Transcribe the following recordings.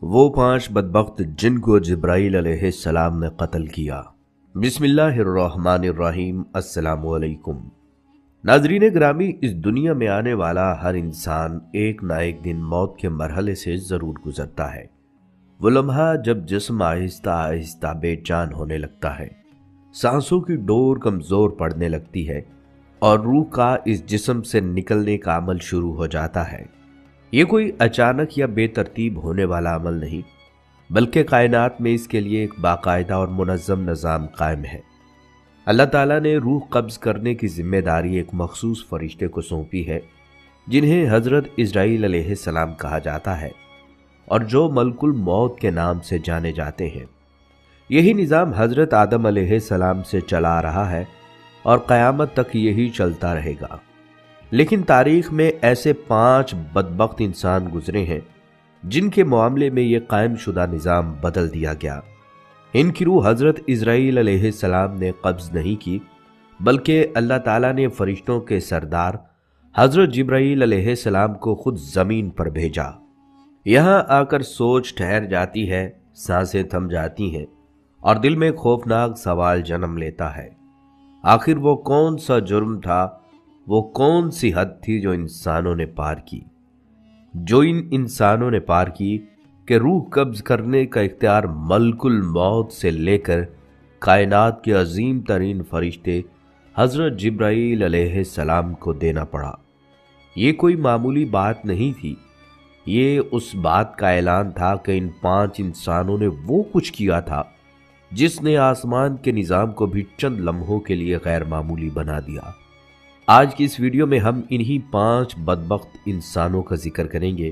وہ 5 بدبخت جن کو جبرائیل علیہ السلام نے قتل کیا۔ بسم اللہ الرحمن الرحیم۔ السلام علیکم ناظرین گرامی، اس دنیا میں آنے والا ہر انسان ایک نہ ایک دن موت کے مرحلے سے ضرور گزرتا ہے۔ وہ لمحہ جب جسم آہستہ آہستہ بے جان ہونے لگتا ہے، سانسوں کی ڈور کمزور پڑنے لگتی ہے اور روح کا اس جسم سے نکلنے کا عمل شروع ہو جاتا ہے۔ یہ کوئی اچانک یا بے ترتیب ہونے والا عمل نہیں، بلکہ کائنات میں اس کے لیے ایک باقاعدہ اور منظم نظام قائم ہے۔ اللہ تعالیٰ نے روح قبض کرنے کی ذمہ داری ایک مخصوص فرشتے کو سونپی ہے، جنہیں حضرت اسرائیل علیہ السلام کہا جاتا ہے اور جو ملک الموت کے نام سے جانے جاتے ہیں۔ یہی نظام حضرت آدم علیہ السلام سے چلا آ رہا ہے اور قیامت تک یہی چلتا رہے گا۔ لیکن تاریخ میں ایسے 5 بدبخت انسان گزرے ہیں جن کے معاملے میں یہ قائم شدہ نظام بدل دیا گیا۔ ان کی روح حضرت اسرائیل علیہ السلام نے قبض نہیں کی، بلکہ اللہ تعالیٰ نے فرشتوں کے سردار حضرت جبرائیل علیہ السلام کو خود زمین پر بھیجا۔ یہاں آ کر سوچ ٹھہر جاتی ہے، سانسیں تھم جاتی ہیں اور دل میں خوفناک سوال جنم لیتا ہے۔ آخر وہ کون سا جرم تھا، وہ کون سی حد تھی جو انسانوں نے پار کی، جو ان انسانوں نے پار کی کہ روح قبض کرنے کا اختیار ملک الموت سے لے کر کائنات کے عظیم ترین فرشتے حضرت جبرائیل علیہ السلام کو دینا پڑا۔ یہ کوئی معمولی بات نہیں تھی، یہ اس بات کا اعلان تھا کہ ان 5 انسانوں نے وہ کچھ کیا تھا جس نے آسمان کے نظام کو بھی چند لمحوں کے لیے غیر معمولی بنا دیا۔ آج کی اس ویڈیو میں ہم انہی 5 بدبخت انسانوں کا ذکر کریں گے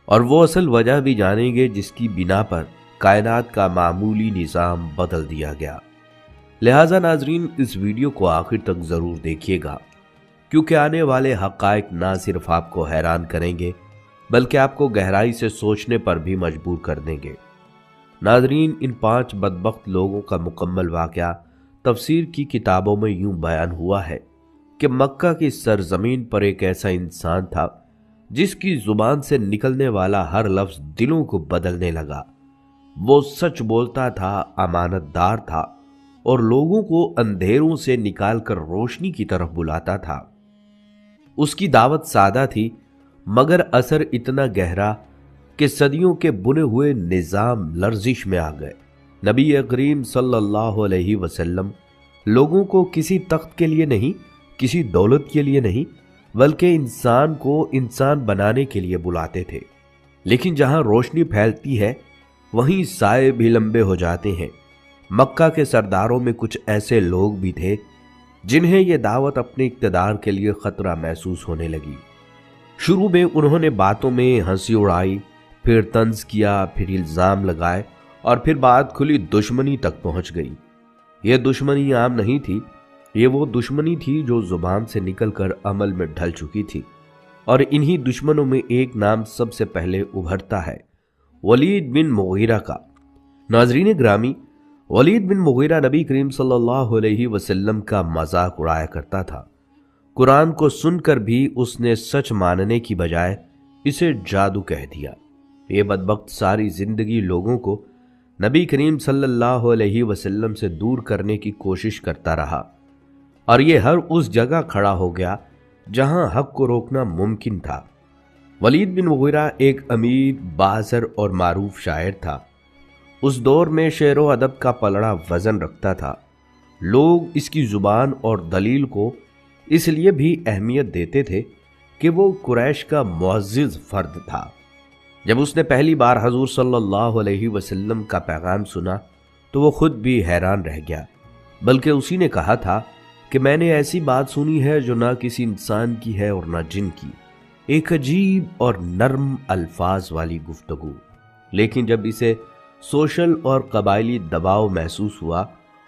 اور وہ اصل وجہ بھی جانیں گے جس کی بنا پر کائنات کا معمولی نظام بدل دیا گیا۔ لہٰذا ناظرین، اس ویڈیو کو آخر تک ضرور دیکھیے گا، کیونکہ آنے والے حقائق نہ صرف آپ کو حیران کریں گے بلکہ آپ کو گہرائی سے سوچنے پر بھی مجبور کر دیں گے۔ ناظرین، ان 5 بدبخت لوگوں کا مکمل واقعہ تفسیر کی کتابوں میں یوں بیان ہوا ہے کہ مکہ کی سرزمین پر ایک ایسا انسان تھا جس کی زبان سے نکلنے والا ہر لفظ دلوں کو بدلنے لگا۔ وہ سچ بولتا تھا، امانت دار تھا اور لوگوں کو اندھیروں سے نکال کر روشنی کی طرف بلاتا تھا۔ اس کی دعوت سادہ تھی مگر اثر اتنا گہرا کہ صدیوں کے بنے ہوئے نظام لرزش میں آ گئے۔ نبی کریم صلی اللہ علیہ وسلم لوگوں کو کسی تخت کے لیے نہیں، کسی دولت کے لیے نہیں، بلکہ انسان کو انسان بنانے کے لیے بلاتے تھے۔ لیکن جہاں روشنی پھیلتی ہے وہیں سائے بھی لمبے ہو جاتے ہیں۔ مکہ کے سرداروں میں کچھ ایسے لوگ بھی تھے جنہیں یہ دعوت اپنے اقتدار کے لیے خطرہ محسوس ہونے لگی۔ شروع میں انہوں نے باتوں میں ہنسی اڑائی، پھر طنز کیا، پھر الزام لگائے اور پھر بات کھلی دشمنی تک پہنچ گئی۔ یہ دشمنی عام نہیں تھی، یہ وہ دشمنی تھی جو زبان سے نکل کر عمل میں ڈھل چکی تھی، اور انہی دشمنوں میں ایک نام سب سے پہلے ابھرتا ہے، ولید بن مغیرہ کا۔ ناظرین گرامی، ولید بن مغیرہ نبی کریم صلی اللہ علیہ وسلم کا مذاق اڑایا کرتا تھا۔ قرآن کو سن کر بھی اس نے سچ ماننے کی بجائے اسے جادو کہہ دیا۔ یہ بدبخت ساری زندگی لوگوں کو نبی کریم صلی اللہ علیہ وسلم سے دور کرنے کی کوشش کرتا رہا، اور یہ ہر اس جگہ کھڑا ہو گیا جہاں حق کو روکنا ممکن تھا۔ ولید بن مغیرہ ایک امیر، بااثر اور معروف شاعر تھا۔ اس دور میں شعر و ادب کا پلڑا وزن رکھتا تھا۔ لوگ اس کی زبان اور دلیل کو اس لیے بھی اہمیت دیتے تھے کہ وہ قریش کا معزز فرد تھا۔ جب اس نے پہلی بار حضور صلی اللہ علیہ وسلم کا پیغام سنا تو وہ خود بھی حیران رہ گیا، بلکہ اسی نے کہا تھا کہ میں نے ایسی بات سنی ہے جو نہ کسی انسان کی ہے اور نہ جن کی، ایک عجیب اور نرم الفاظ والی گفتگو۔ لیکن جب اسے سوشل اور قبائلی دباؤ محسوس ہوا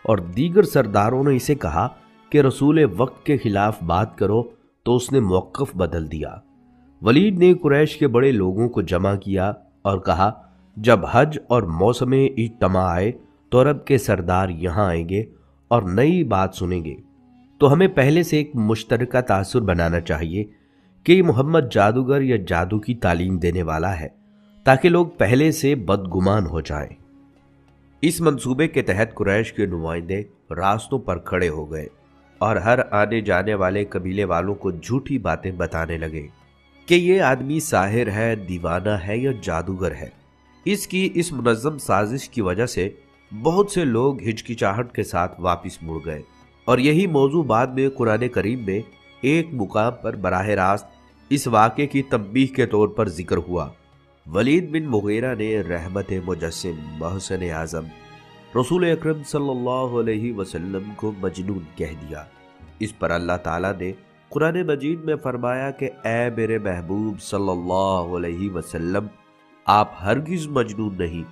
اور دیگر سرداروں نے اسے کہا کہ رسول وقت کے خلاف بات کرو تو اس نے موقف بدل دیا۔ ولید نے قریش کے بڑے لوگوں کو جمع کیا اور کہا، جب حج اور موسم اجتماع آئے تو عرب کے سردار یہاں آئیں گے اور نئی بات سنیں گے، تو ہمیں پہلے سے ایک مشترکہ تاثر بنانا چاہیے کہ یہ محمد جادوگر یا جادو کی تعلیم دینے والا ہے، تاکہ لوگ پہلے سے بدگمان ہو جائیں۔ اس منصوبے کے تحت قریش کے نمائندے راستوں پر کھڑے ہو گئے اور ہر آنے جانے والے قبیلے والوں کو جھوٹی باتیں بتانے لگے کہ یہ آدمی ساحر ہے، دیوانہ ہے یا جادوگر ہے۔ اس کی اس منظم سازش کی وجہ سے بہت سے لوگ ہچکچاہٹ کے ساتھ واپس مڑ گئے، اور یہی موضوع بعد میں قرآن کریم میں ایک مقام پر براہ راست اس واقعے کی تنبیہ کے طور پر ذکر ہوا۔ ولید بن مغیرہ نے رحمت مجسم محسن اعظم رسول اکرم صلی اللہ علیہ وسلم کو مجنون کہہ دیا۔ اس پر اللہ تعالیٰ نے قرآن مجید میں فرمایا کہ اے میرے محبوب صلی اللہ علیہ وسلم، آپ ہرگز مجنون نہیں،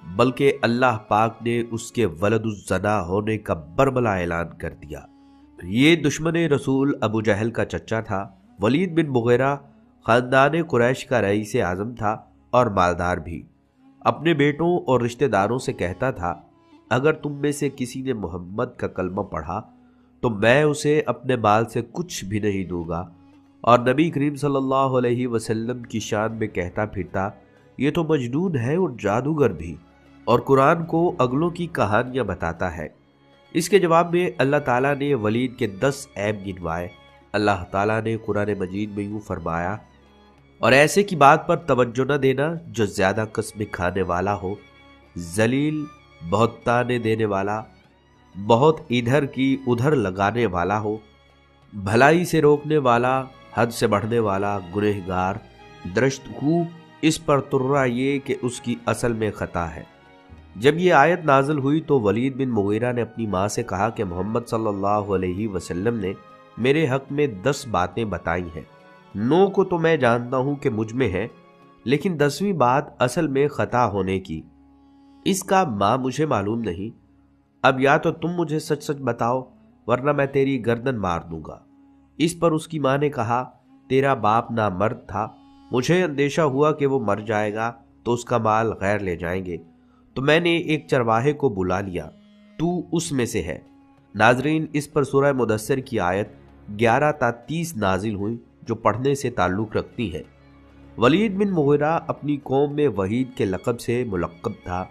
بلکہ اللہ پاک نے اس کے ولد الزنا ہونے کا برملا اعلان کر دیا۔ یہ دشمن رسول ابو جہل کا چچا تھا۔ ولید بن مغیرہ خاندان قریش کا رئیس اعظم تھا اور مالدار بھی۔ اپنے بیٹوں اور رشتہ داروں سے کہتا تھا، اگر تم میں سے کسی نے محمد کا کلمہ پڑھا تو میں اسے اپنے مال سے کچھ بھی نہیں دوں گا، اور نبی کریم صلی اللہ علیہ وسلم کی شان میں کہتا پھرتا، یہ تو مجنون ہے اور جادوگر بھی، اور قرآن کو اگلوں کی کہانیاں بتاتا ہے۔ اس کے جواب میں اللہ تعالیٰ نے ولید کے 10 عیب گنوائے۔ اللہ تعالیٰ نے قرآن مجید میں یوں فرمایا، اور ایسے کی بات پر توجہ نہ دینا جو زیادہ قسمیں کھانے والا ہو، ذلیل، بہت تانے دینے والا، بہت ادھر کی ادھر لگانے والا ہو، بھلائی سے روکنے والا، حد سے بڑھنے والا، گنہگار، درشت ہو، اس پر ترا یہ کہ اس کی اصل میں خطا ہے۔ جب یہ آیت نازل ہوئی تو ولید بن مغیرہ نے اپنی ماں سے کہا کہ محمد صلی اللہ علیہ وسلم نے میرے حق میں 10 باتیں بتائی ہیں، 9 کو تو میں جانتا ہوں کہ مجھ میں ہے، لیکن 10ویں بات اصل میں خطا ہونے کی، اس کا ماں مجھے معلوم نہیں۔ اب یا تو تم مجھے سچ سچ بتاؤ ورنہ میں تیری گردن مار دوں گا۔ اس پر اس کی ماں نے کہا، تیرا باپ نامرد تھا، مجھے اندیشہ ہوا کہ وہ مر جائے گا تو اس کا مال غیر لے جائیں گے، تو میں نے ایک چرواہے کو بلا لیا، تو اس میں سے ہے۔ ناظرین، اس پر سورہ مدثر کی آیت 11 تا 30 نازل ہوئی جو پڑھنے سے تعلق رکھتی ہیں۔ ولید بن مغیرہ اپنی قوم میں وحید کے لقب سے ملقب تھا۔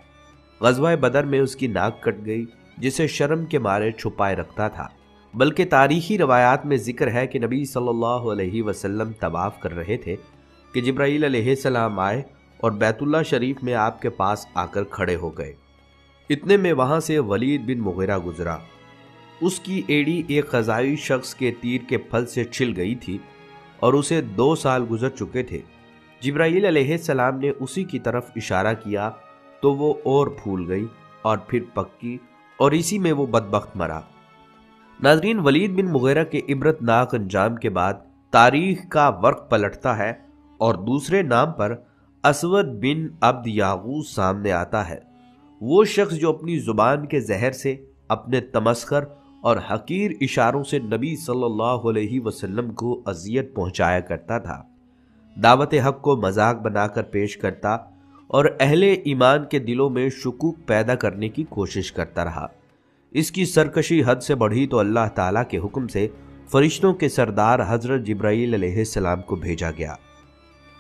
غزوہ بدر میں اس کی ناک کٹ گئی، جسے شرم کے مارے چھپائے رکھتا تھا، بلکہ تاریخی روایات میں ذکر ہے کہ نبی صلی اللہ علیہ وسلم طواف کر رہے تھے کہ جبرائیل علیہ السلام آئے اور بیت اللہ شریف میں آپ کے پاس آ کر کھڑے ہو گئے۔ اتنے میں وہاں سے ولید بن مغیرہ گزرا۔ اس کی ایڑی ایک قضائی شخص کے تیر کے پھل سے چھل گئی تھی اور اسے 2 سال گزر چکے تھے۔ جبرائیل علیہ السلام نے اسی کی طرف اشارہ کیا تو وہ اور پھول گئی اور پھر پکی، اور اسی میں وہ بدبخت مرا۔ ناظرین، ولید بن مغیرہ کے عبرت ناک انجام کے بعد تاریخ کا ورق پلٹتا ہے اور دوسرے نام پر اسود بن عبد یاغوث سامنے آتا ہے۔ وہ شخص جو اپنی زبان کے زہر سے، اپنے تمسخر اور حقیر اشاروں سے نبی صلی اللہ علیہ وسلم کو اذیت پہنچایا کرتا تھا، دعوت حق کو مذاق بنا کر پیش کرتا اور اہل ایمان کے دلوں میں شکوک پیدا کرنے کی کوشش کرتا رہا۔ اس کی سرکشی حد سے بڑھی تو اللہ تعالیٰ کے حکم سے فرشتوں کے سردار حضرت جبرائیل علیہ السلام کو بھیجا گیا،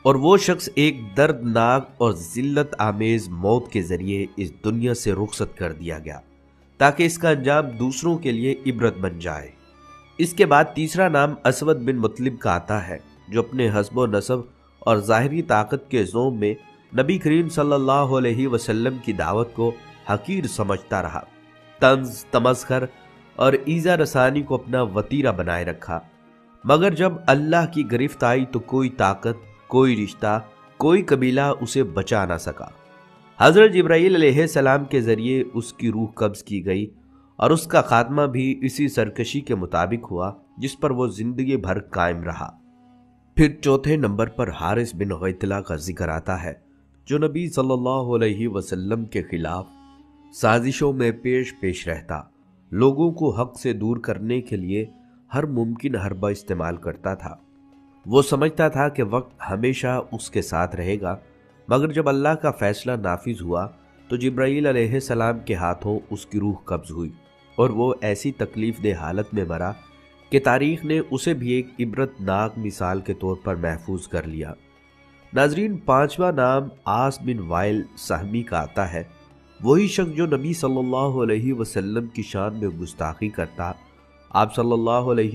اور وہ شخص ایک دردناک اور ذلت آمیز موت کے ذریعے اس دنیا سے رخصت کر دیا گیا تاکہ اس کا انجام دوسروں کے لیے عبرت بن جائے۔ اس کے بعد تیسرا نام اسود بن مطلب کا آتا ہے، جو اپنے حسب و نسب اور ظاہری طاقت کے زوم میں نبی کریم صلی اللہ علیہ وسلم کی دعوت کو حقیر سمجھتا رہا، طنز، تمسخر اور ایذا رسانی کو اپنا وتیرہ بنائے رکھا، مگر جب اللہ کی گرفت آئی تو کوئی طاقت، کوئی رشتہ، کوئی قبیلہ اسے بچا نہ سکا۔ حضرت جبرائیل علیہ السلام کے ذریعے اس کی روح قبض کی گئی اور اس کا خاتمہ بھی اسی سرکشی کے مطابق ہوا جس پر وہ زندگی بھر قائم رہا۔ پھر چوتھے نمبر پر حارث بن غیطلہ کا ذکر آتا ہے، جو نبی صلی اللہ علیہ وسلم کے خلاف سازشوں میں پیش رہتا، لوگوں کو حق سے دور کرنے کے لیے ہر ممکن حربہ استعمال کرتا تھا۔ وہ سمجھتا تھا کہ وقت ہمیشہ اس کے ساتھ رہے گا، مگر جب اللہ کا فیصلہ نافذ ہوا تو جبرائیل علیہ السلام کے ہاتھوں اس کی روح قبض ہوئی اور وہ ایسی تکلیف دہ حالت میں مرا کہ تاریخ نے اسے بھی ایک عبرت ناک مثال کے طور پر محفوظ کر لیا۔ ناظرین، پانچواں نام عاص بن وائل سہمی کا آتا ہے، وہی شخص جو نبی صلی اللہ علیہ وسلم کی شان میں گستاخی کرتا، آپ صلی اللہ علیہ